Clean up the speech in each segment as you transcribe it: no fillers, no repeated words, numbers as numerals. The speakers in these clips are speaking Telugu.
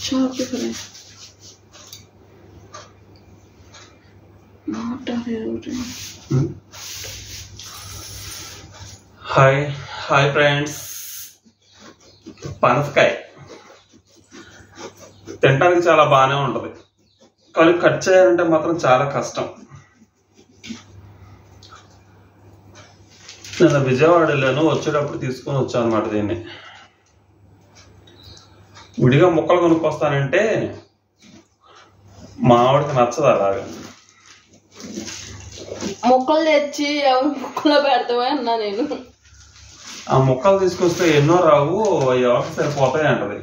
Çok different. Not a favorite. Hi friends. పనసకాయ తినడానికి చాలా బాగానే ఉంటుంది, కానీ కట్ చేయాలంటే మాత్రం చాలా కష్టం. నేను విజయవాడ వెళ్ళాను, వచ్చేటప్పుడు తీసుకొని వచ్చాను అనమాట. దీన్ని విడిగా ముక్కలు కొనుక్కొస్తానంటే మా ఆవిడకి నచ్చదు అలాగా. ముక్కలు తెచ్చి ఎవరు ముక్కలో పెడతావా అన్నా నేను. ఆ ముక్కలు తీసుకొస్తే ఎన్నో రావు, ఎవరికి సరిపోతాయి అంటది.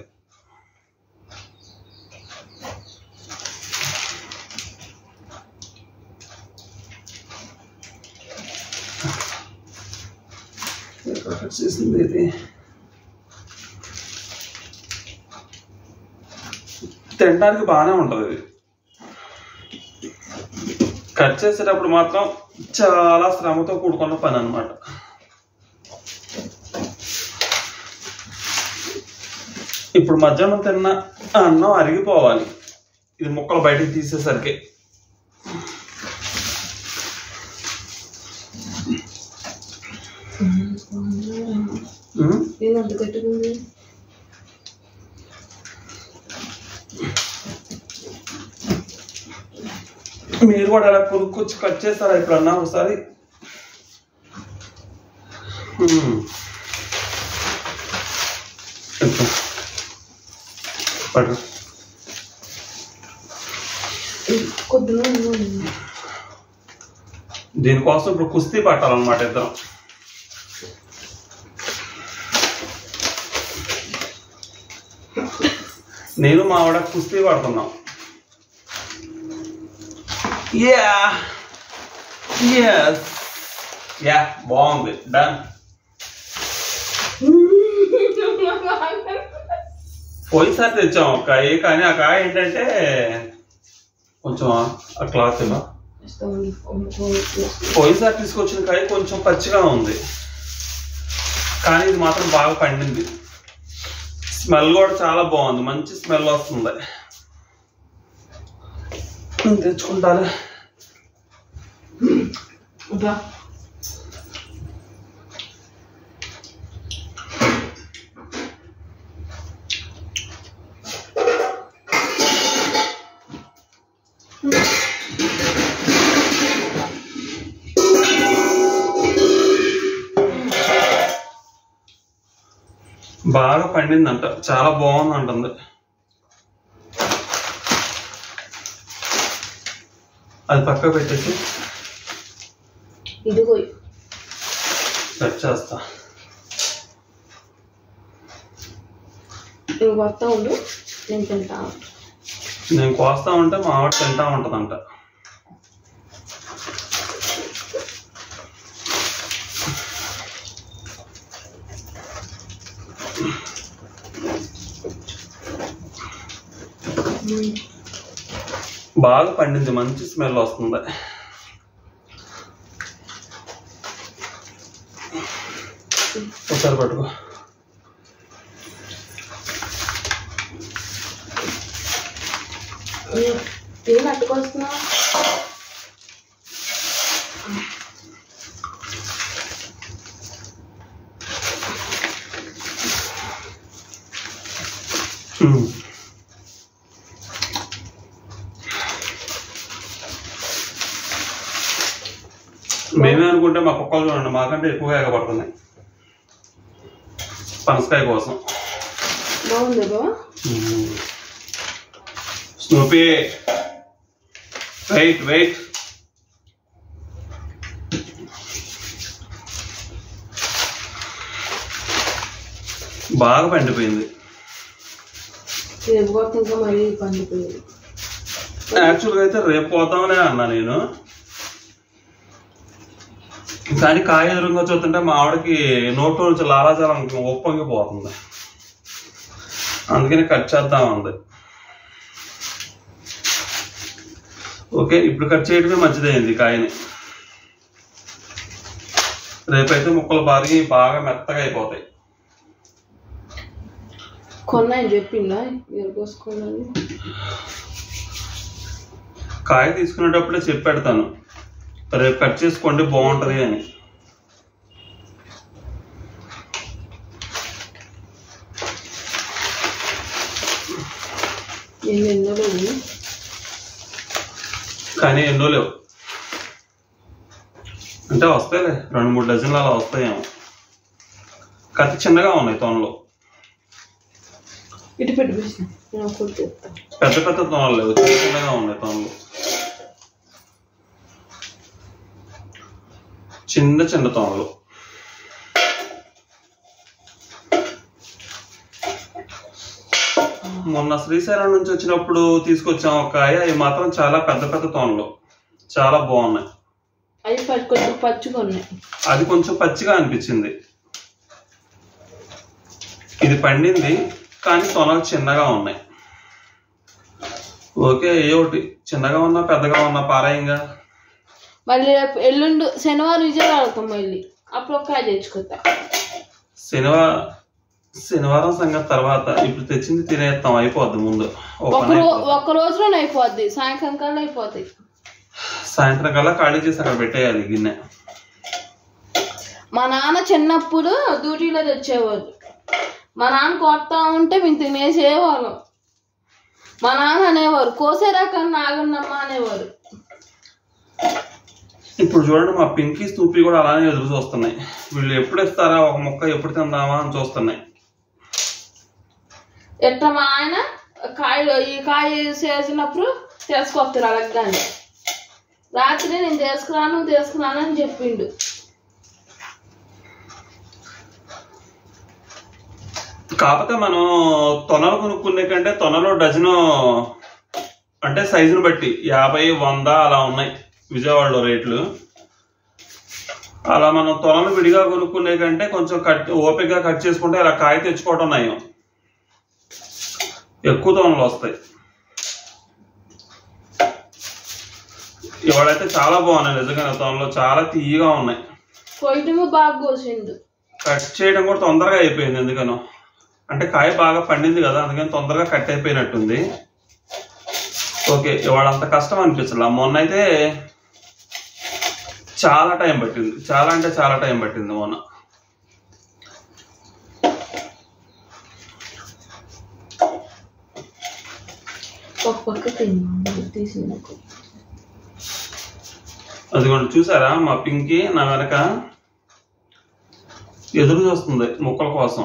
చేసింది ఇది తినడానికి బాగానే ఉంటుంది. ఇది కట్ చేసేటప్పుడు మాత్రం చాలా శ్రమతో కూడుకున్న పని అన్నమాట. ఇప్పుడు మధ్యాహ్నం తిన్న అన్నం అరిగిపోవాలి ఇది ముక్కలు బయటకు తీసేసరికి. మీరు కూడా అలా కొనుక్కొచ్చి కట్ చేస్తారా ఎప్పుడన్నా ఒకసారి? దీనికోసం ఇప్పుడు కుస్తీ పట్టాలన్నమాట ఇద్దరం. నేను మా ఆవిడ కుస్తీ పడుతున్నాం. బాగుంది, డన్. పోయినసారి తెచ్చాం ఒక కాయ, కానీ ఆ కాయ ఏంటంటే కొంచెం ఆ క్లాత్ ఇలా పోయినసారి తీసుకొచ్చిన కాయ కొంచెం పచ్చిగా ఉంది, కానీ ఇది మాత్రం బాగా పండింది. స్మెల్ కూడా చాలా బాగుంది, మంచి స్మెల్ వస్తుంది. తెచ్చుకుంటారా? బాగా పండిందంట, చాలా బాగుంది అంటుంది. అది పక్క పెట్టేసి కట్ చేస్తా. నేను కోస్తా ఉంటే మా ఆవిడ తింటా ఉంటదంట. బాగా పండింది, మంచి స్మెల్ వస్తుంది. ఒకసారి పట్టుకో. పట్టుకొస్తున్నా మేమే అనుకుంటే మా కుక్కలు చూడండి మాకంటే ఎక్కువగా ఎగబడుతున్నాయి పనసకాయ కోసం. Snoopy wait wait. బాగా పండిపోయింది. యాక్చువల్గా అయితే రేపు పోతామనే అన్నా నేను, కానీ కాయ ఎదురుగా చూస్తుంటే మా ఆవిడకి నోట్లో నుంచి లాలాజలం ఒప్పొంగిపోతుంది, అందుకని కట్ చేద్దామంది. ఓకే, ఇప్పుడు కట్ చేయడమే మంచిదైంది కాయని. రేపైతే ముక్కలు బాగా మెత్తగా అయిపోతాయి. కొన్నా అని చెప్పిందా ఎరగోసుకోవాలి. కాయ తీసుకునేటప్పుడే చెప్పి పెడతాను, రేపు కట్ చేసుకోండి బాగుంటది అని. కానీ ఎన్నో లేవు అంటే వస్తాయిలే, 2-3 డజన్లు అలా వస్తాయేమో. కత్తి చిన్నగా ఉన్నాయి తొనలు, పెద్ద పెద్ద తొనలు లేవు, చిన్న చిన్నగా ఉన్నాయి తొనలు, చిన్న చిన్న తొనలు. మొన్న శ్రీశైలం నుంచి వచ్చినప్పుడు తీసుకొచ్చాం ఒక కాయ, అవి మాత్రం చాలా పెద్ద పెద్ద తొనలు, చాలా బాగున్నాయి. అది కొంచెం పచ్చిగా అనిపించింది. ఇది పండింది కానీ తొనలు చిన్నగా ఉన్నాయి. ఓకే, ఏ ఒకటి చిన్నగా ఉన్నా పెద్దగా ఉన్నా పారాయంగా. మళ్ళీ రేపు ఎల్లుండి శనివారం విజయవాడ వెళ్తాం, మళ్ళీ అప్పుడు ఒక కాయ తెచ్చుకుంటా. శనివారం సంగతి తర్వాత, ఇప్పుడు తెచ్చింది తినేస్తాం, అయిపోద్ది. ముందు ఒక రోజులోనే అయిపోద్ది, సాయంత్రం కల్లా అయిపోతాయి. సాయంత్రం కల్లా ఖాళీ చేసి అక్కడ పెట్టేయాలి గిన్నె. మా నాన్న చిన్నప్పుడు డ్యూటీలో తెచ్చేవాళ్ళు, మా నాన్న కొడతా ఉంటే మేము తినేసేవాళ్ళం. మా నాన్న అనేవారు కోసేరాకన్నా ఆగండమ్మా అనేవారు. ఇప్పుడు చూడండి మా పింకీ స్తూపి కూడా అలానే ఎదురు చూస్తున్నాయి, వీళ్ళు ఎప్పుడు ఇస్తారా ఒక ముక్క, ఎప్పుడు తిందామా అని చూస్తున్నాయి. ఎట్లా మా ఆయన ఈ కాయ చేసినప్పుడు తీసుకొస్తారు అడగగానే, రాత్రి నేను తీసుకురాను అని చెప్పిండు. కాకపోతే మనం తొనలు కొనుక్కునే కంటే తొనలో డజను అంటే సైజును బట్టి 50, 100 అలా ఉన్నాయి విజయవాడలో రేట్లు. అలా మనం తొనలు విడిగా కొనుక్కునే కంటే కొంచెం ఓపికగా కట్ చేసుకుంటే అలా కాయ తెచ్చుకోవడం నయం, ఎక్కువ తొనలు వస్తాయి. ఇవాళైతే చాలా బాగున్నాయి నిజంగా, తొనలు చాలా తీయగా ఉన్నాయి. బాగా కోసిండు, కట్ చేయడం కూడా తొందరగా అయిపోయింది. ఎందుకనో అంటే కాయ బాగా పండింది కదా, అందుకని తొందరగా కట్ అయిపోయినట్టుంది. ఓకే, ఇవాళ అంత కష్టం అనిపించలే. మొన్న అయితే చాలా టైం పట్టింది, చాలా అంటే చాలా టైం పట్టింది మొన్న. అదిగోండి చూసారా, మా పింకీ నా వెనక ఎదురు చూస్తుంది ముక్కల కోసం.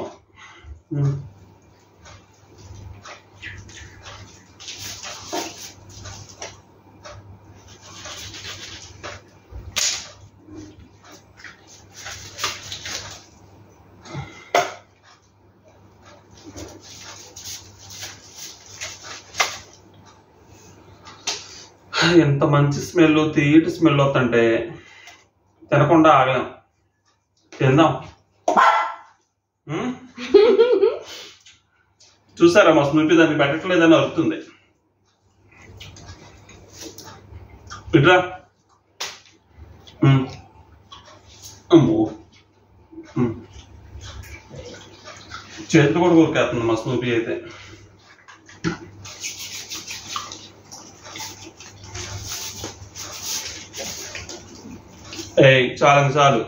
ఎంత మంచి స్మెల్, తీయటి స్మెల్ వస్తుంటే తినకుండా ఆగలేం, తిందాం. చూసారా మా స్నూపీ దాన్ని పెట్టట్లేదని అరుతుంది. ఇట్రా, చేతులు కూడా కొరికేస్తుంది మా స్నూపీ అయితే. చాలు చాలు.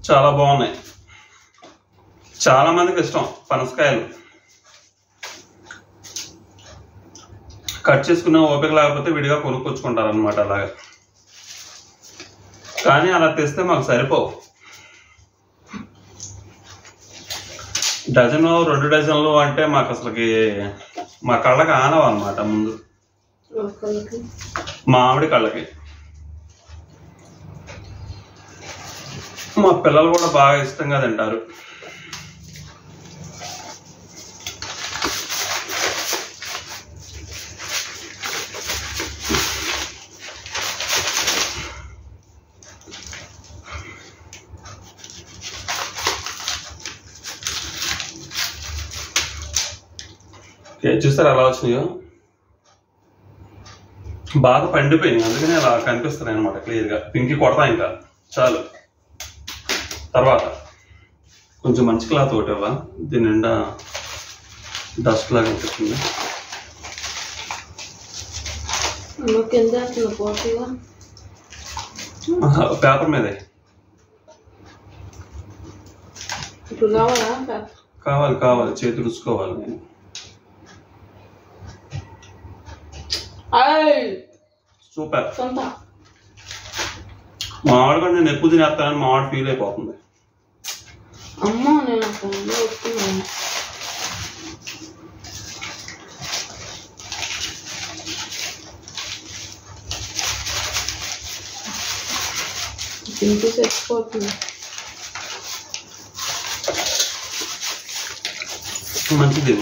చాలా బాగున్నాయి, చాలా మందికి ఇష్టం పనసకాయలు. కట్ చేసుకున్న ఓపిక లేకపోతే విడిగా కొనుక్కొచ్చుకుంటారు అనమాట అలాగా. కానీ అలా తెస్తే మాకు సరిపోవు. డజను 2 డజన్లు అంటే మాకు అసలుకి మా కళ్ళకి ఆనవు అనమాట. ముందు మామిడి కళ్ళకి. మా పిల్లలు కూడా బాగా ఇష్టంగా తింటారు. చూస్తారా ఎలా వచ్చినాయో. బాగా పండిపోయినాయి, అందుకని అలా కనిపిస్తున్నాయి అనమాట క్లియర్గా. పింకి కొడతా ఇంకా చాలు. తర్వాత కొంచెం మంచి క్లాత్ ఒకటి ఇవ్వ, దీని నిండా డస్ట్ లాగా అనిపిస్తుంది. పేపర్ మీదే కావాలి కావాలి, చేతి రుచుకోవాలి నేను. సూపర్. మావాడు కూడా నేను ఎక్కువ తినేస్తానని మావాడు ఫీల్ అయిపోతుంది. అమ్మా నేను వస్తున్నాను. ఇంటి చచ్చిపోతుంది. మంచిది.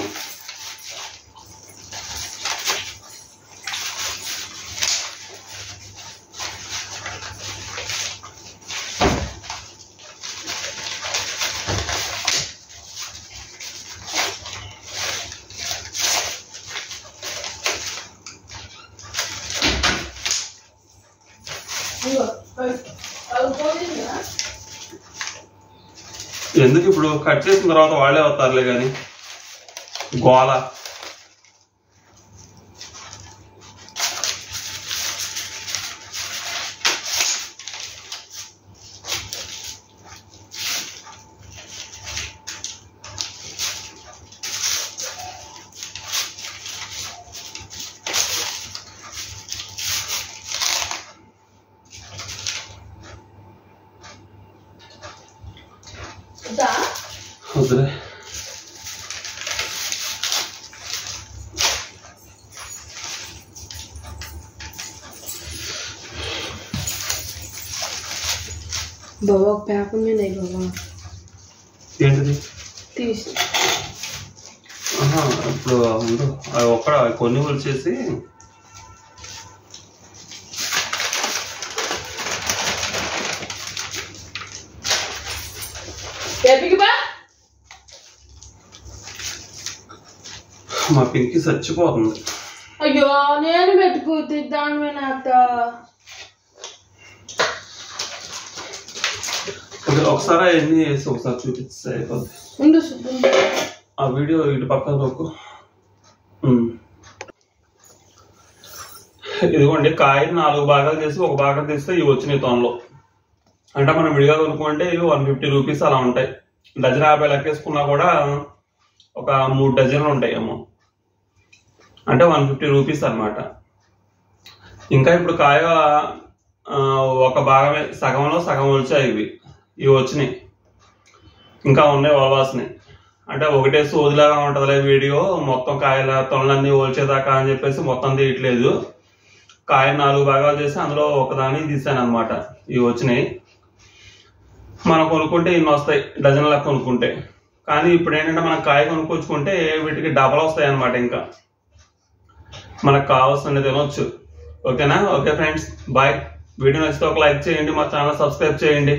ఎందుకు ఇప్పుడు కట్ చేసిన తర్వాత వాళ్ళే వస్తారులే కానీ గోల. వద్దులే. బాబా ఒక పేపర్ మీద బాబా ఏంటిది తీసి ఇప్పుడు ఒక్కడ కొన్ని వచ్చేసి మా పింకి చచ్చిపోతుంది. అయ్యో నేను పెట్టుకోతే దాని మీద ఒకసారి అవన్నీ వేసి ఒకసారి చూపిస్తే ఆ వీడియో ఇటు పక్కన నొక్కు. ఇదిగోండి కాయని 4 భాగాలు చేసి ఒక భాగం తీస్తే ఇవి వచ్చినాయి తొనలో. అంటే మనం విడిగా కొనుక్కుంటే ఇవి 150 రూపీస్ అలా ఉంటాయి. డజన్ 50 లెక్కేసుకున్నా కూడా ఒక 3 డజన్లు ఉంటాయేమో, అంటే 150 రూపీస్ అనమాట. ఇంకా ఇప్పుడు కాయ ఒక భాగమే, సగంలో సగం వచ్చాయి ఇవి వచ్చినాయి. ఇంకా ఉన్నాయి వలవాసినాయి. అంటే ఒకటే సోదిలాగా ఉంటుందిలే వీడియో, మొత్తం కాయల తొనలన్నీ ఓల్చేదాకా అని చెప్పేసి మొత్తం తీయట్లేదు. కాయ 4 భాగాలు చేసి అందులో ఒకదాన్ని తీసాను అనమాట. ఇవి వచ్చినాయి. మనం కొనుక్కుంటే ఇన్ని వస్తాయి డజన్లా కొనుక్కుంటే. కానీ ఇప్పుడు ఏంటంటే మనం కాయ కొనుక్కొచ్చుకుంటే వీటికి డబల్ వస్తాయి అనమాట. ఇంకా మనకు కావాల్సిన తినొచ్చు. ఓకేనా? Okay friends, bye. వీడియో నచ్చితే ఒక లైక్ చేయండి, మా ఛానల్ సబ్స్క్రైబ్ చేయండి.